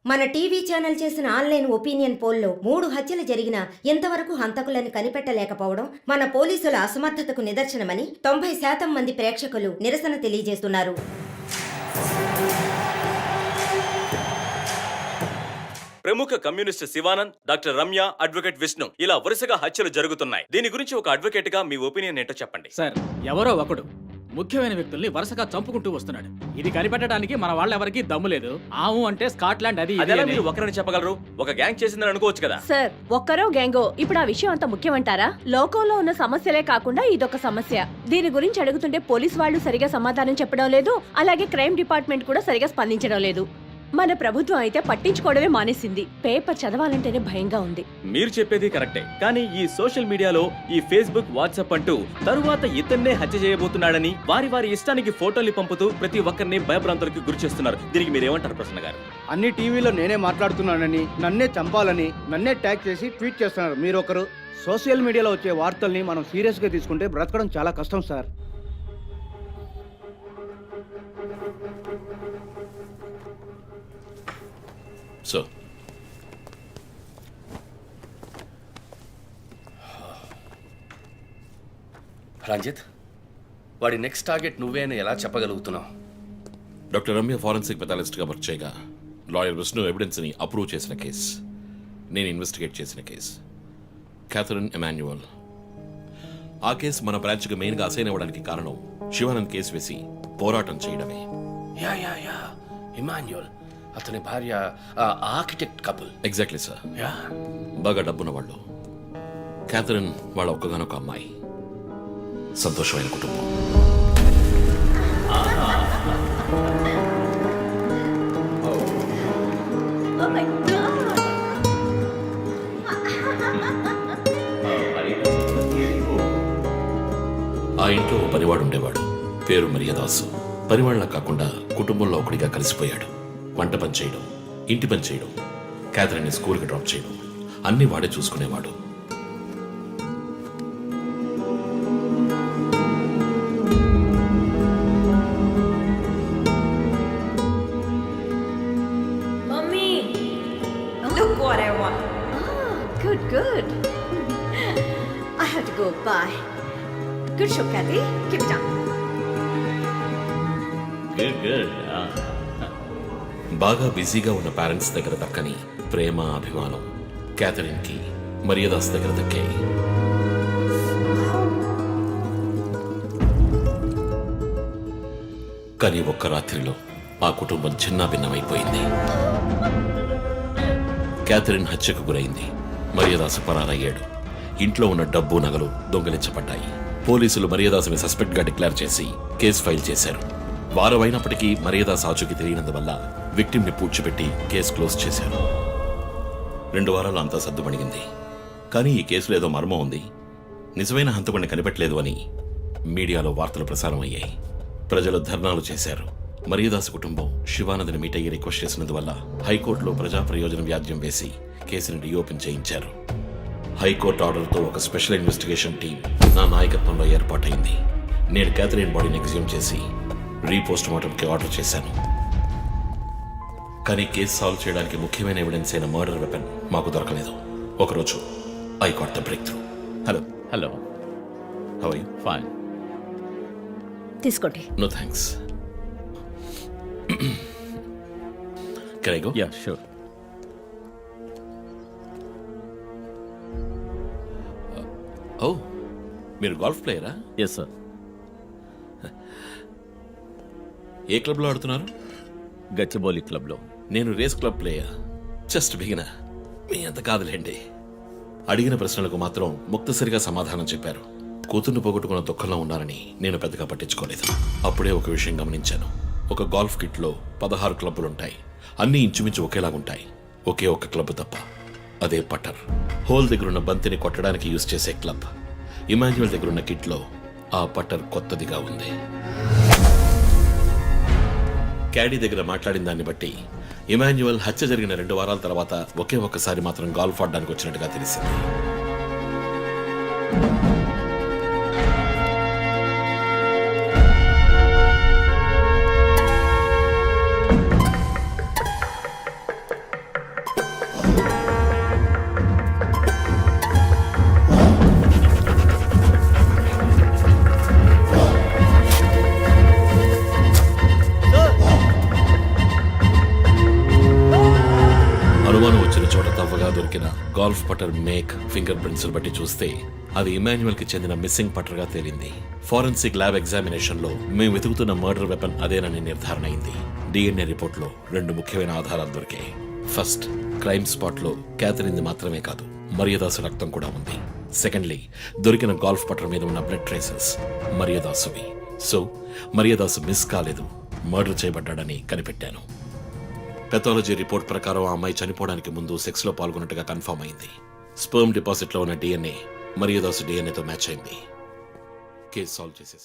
మన TV channel చేసిన online opinion పోల్లో 3 హత్యలు జరిగినా ఎంతవరకు హంతకులని కనిపెట్టలేకపోవడం మన పోలీసుల అసమర్థతకు నిదర్శనమని 90% మంది ప్రేక్షకులు నిరసన తెలియజేస్తున్నారు. ప్రముఖ communist Shivanand, doctor Ramya, advocate Vishnu ఇలా వరుసగా హత్యలు జరుగుతున్నాయి. దీని గురించి ఒక అడ్వకేట్ గా మీ ఒపీనియన్ ఏంటో చెప్పండి. సార్, ఎవరో ఒకడు ముఖ్యమైన వ్యక్తుల్ని వరుసగా చంపుకుంటూ వస్తున్నాడు. ఇది కనిపెట్టడానికి మన వాళ్ళెవరికి దమ్ము లేదు. ఆవు అంటే స్కాట్లాండ్ అది అదేలా మీరు ఒకరిని చెప్పగలరు? ఒక గ్యాంగ్ చేసిందని అనుకోవచ్చు కదా. సార్, ఒక్కరో గ్యాంగో ఇప్పుడు ఆ విషయం అంత ముఖ్యమంటారా? లోకంలో ఉన్న సమస్యలే కాకుండా ఇదొక సమస్య. దీని గురించి అడుగుతుంటే పోలీస్ వాళ్ళు సరిగా సమాధానం చెప్పడం లేదు, అలాగే క్రైమ్ డిపార్ట్మెంట్ కూడా సరిగా స్పందించడం లేదు. మన ప్రభుత్వం అయితే పట్టించుకోవడమే మానేసింది. పేపర్ చదవాలంటేనే భయంగా ఉంది. మీరు చెప్పేది కరెక్టే, కానీ ఈ సోషల్ మీడియాలో ఈ ఫేస్బుక్, వాట్సాప్ అంటూ తరువాత ఇతన్నే హత్య చేయబోతున్నాడని వారి ఇష్టానికి ఫోటోలు పంపుతూ ప్రతి ఒక్కరిని భయభ్రాంతులకు గురి చేస్తున్నారు. దీనికి మీరేమంటారు ప్రసన్న గారు? అన్ని టీవీలో నేనే మాట్లాడుతున్నానని, నన్నే చంపాలని, నన్నే ట్యాగ్ చేసి ట్వీట్ చేస్తున్నారు మీరొకరు. సోషల్ మీడియాలో వచ్చే వార్తల్ని మనం సీరియస్ గా తీసుకుంటే బ్రతకడం చాలా కష్టం సార్. సో రంజిత్, వాడి నెక్స్ట్ టార్గెట్ నువ్వే అని ఎలా చెప్పగలుగుతున్నావు? డాక్టర్ రమ్య ఫారెన్సిక్ పెథాలజిస్ట్గా వర్క్ చేయగా లాయర్ విష్ణు ఎవిడెన్స్ని అప్రూవ్ చేసిన కేస్, నేను ఇన్వెస్టిగేట్ చేసిన కేస్ క్యాథరిన్ ఎమాన్యువల్. ఆ కేసు మన బ్రాంచ్కి మెయిన్గా అసైన్ అవ్వడానికి కారణం శివానంద్ కేసు వేసి పోరాటం చేయడమే. యా యా యా ఇమాన్యుయల్, అతని భార్య architect couple. Exactly sir. Yeah, బాగా డబ్బున్న వాళ్ళు. క్యాథరిన్ వాళ్ళ ఒక్కగానొక అమ్మాయి. సంతోషమైన కుటుంబం. ఆ ఇంట్లో ఓ పనివాడు ఉండేవాడు, పేరు మరియదాసు. పనివాళ్ళ కాకుండా కుటుంబంలో ఒకడిగా కలిసిపోయాడు. వంట పని చేయడం, ఇంటి పని చేయడం, క్యాథరిన్ని స్కూల్కి డ్రాప్ చేయడం అన్నీ వాడే చూసుకునేవాడు. Mummy, look what I want. Good. I have to go. Bye. Good show, Kathy. Keep it up. Good. బాగా బిజీగా ఉన్న పేరెంట్స్ దగ్గర దక్కని ప్రేమ, అభిమానం క్యాథరిన్కి మరియదాస్ దగ్గర దక్కాయి. కానీ ఒక్క రాత్రిలో ఆ కుటుంబం చిన్నాభిన్నమైపోయింది. క్యాథరిన్ హత్యకు గురైంది. మరియదాసు పరారయ్యాడు. ఇంట్లో ఉన్న డబ్బు, నగలు దొంగిలించబడ్డాయి. పోలీసులు మరియదాసుని సస్పెక్ట్గా డిక్లేర్ చేసి కేసు ఫైల్ చేశారు. వారం అయినప్పటికీ మరియదాస్ ఆచూకీ తెలియనందువల్ల విక్టిమ్ని పూడ్చిపెట్టి కేసు క్లోజ్ చేశారు. 2 వారాలు అంతా సర్దుమణిగింది. కానీ ఈ కేసులో ఏదో మర్మం ఉంది. నిజమైన హంతకుడిని కనిపెట్టలేదు అని మీడియాలో వార్తలు ప్రసారం అయ్యాయి. ప్రజలు ధర్నాలు చేశారు. మరియదాస్ కుటుంబం శివానంద్ని మీట్ అయ్యి రిక్వెస్ట్ చేసినందువల్ల హైకోర్టులో ప్రజా ప్రయోజనం వ్యాజ్యం వేసి కేసుని రీఓపెన్ చేయించారు. హైకోర్టు ఆర్డర్తో ఒక స్పెషల్ ఇన్వెస్టిగేషన్ టీం నా నాయకత్వంలో ఏర్పాటైంది. నేను క్యాథరిన్ బాడీని ఎగ్జ్యూమ్ చేసి రీపోస్ట్ మార్టంకి ఆర్డర్ చేశాను. కానీ కేసు సాల్వ్ చేయడానికి ముఖ్యమైన ఎవిడెన్స్ అయిన మర్డర్ వెపన్ మాకు దొరకలేదు. ఒకరోజు I got the breakthrough. Hello. How are you? Fine. తీసుకోండి. No thanks. Can I go? Yeah, sure. Oh, మీరు గోల్ఫ్ ప్లేయరా? Yes sir. ఏ క్లబ్లో ఆడుతున్నారు? గచ్చిబౌలి క్లబ్లో. నేను race club player. Just beginner. మీ అంత కాదులేండి. అడిగిన ప్రశ్నలకు మాత్రం ముక్తసరిగా సమాధానం చెప్పారు. కూతుర్ని పోగొట్టుకున్న దుఃఖంలో ఉన్నారని నేను పెద్దగా పట్టించుకోలేదు. అప్పుడే ఒక విషయం గమనించాను. ఒక గోల్ఫ్ కిట్లో 16 క్లబ్బులుంటాయి. అన్నీ ఇంచుమించు ఒకేలాగుంటాయి. ఒకే ఒక్క క్లబ్ తప్ప. అదే పట్టర్. హోల్ దగ్గరున్న బంతిని కొట్టడానికి యూజ్ చేసే క్లబ్. ఇమాన్యువల్ దగ్గరున్న కిట్లో ఆ పట్టర్ కొత్తదిగా ఉంది. క్యాడీ దగ్గర మాట్లాడిన దాన్ని బట్టి ఇమాన్యువల్ హత్య జరిగిన 2 వారాల తర్వాత ఒకే ఒక్కసారి మాత్రం గాల్ఫ్ ఆడడానికి వచ్చినట్టుగా తెలిసింది. అనుమానం వచ్చిన చోట తవ్వగా దొరికిన గాల్ఫ్ పటర్ మేక్ ఫింగర్ ప్రింట్స్ బట్టి చూస్తే అది ఇమాన్యుయల్ కి చెందిన మిస్సింగ్ పటర్ గా తేలింది. ఫోరెన్సిక్ ల్యాబ్ ఎగ్జామినేషన్ లో మేము వెతుకుతున్న మర్డర్ వెపన్ అదేనని నిర్ధారణ అయింది. డిఎన్ఏ రిపోర్ట్ లో 2 ముఖ్యమైన ఆధారాలు దొరికాయి. ఫస్ట్, క్రైమ్ స్పాట్ లో క్యాథరిన్ మాత్రమే కాదు, మరియదాసు రక్తం కూడా ఉంది. సెకండ్లీ, దొరికిన గాల్ఫ్ పటర్ మీద ఉన్న బ్లడ్ ట్రేసెస్ మరియదాసువి. సో మరియదాసు మిస్ కాలేదు, మర్డర్ చేయబడ్డాడని కనిపెట్టాను. పెథాలజీ రిపోర్ట్ ప్రకారం ఆ అమ్మాయి చనిపోవడానికి ముందు సెక్స్ లో పాల్గొన్నట్టుగా కన్ఫర్మ్ అయింది. స్పర్మ్ డిపాజిట్ లో ఉన్న డిఎన్ఏ మరియదాసు డిఎన్ఏతో మ్యాచ్ అయింది. కేసు సాల్వ్ చేసేసి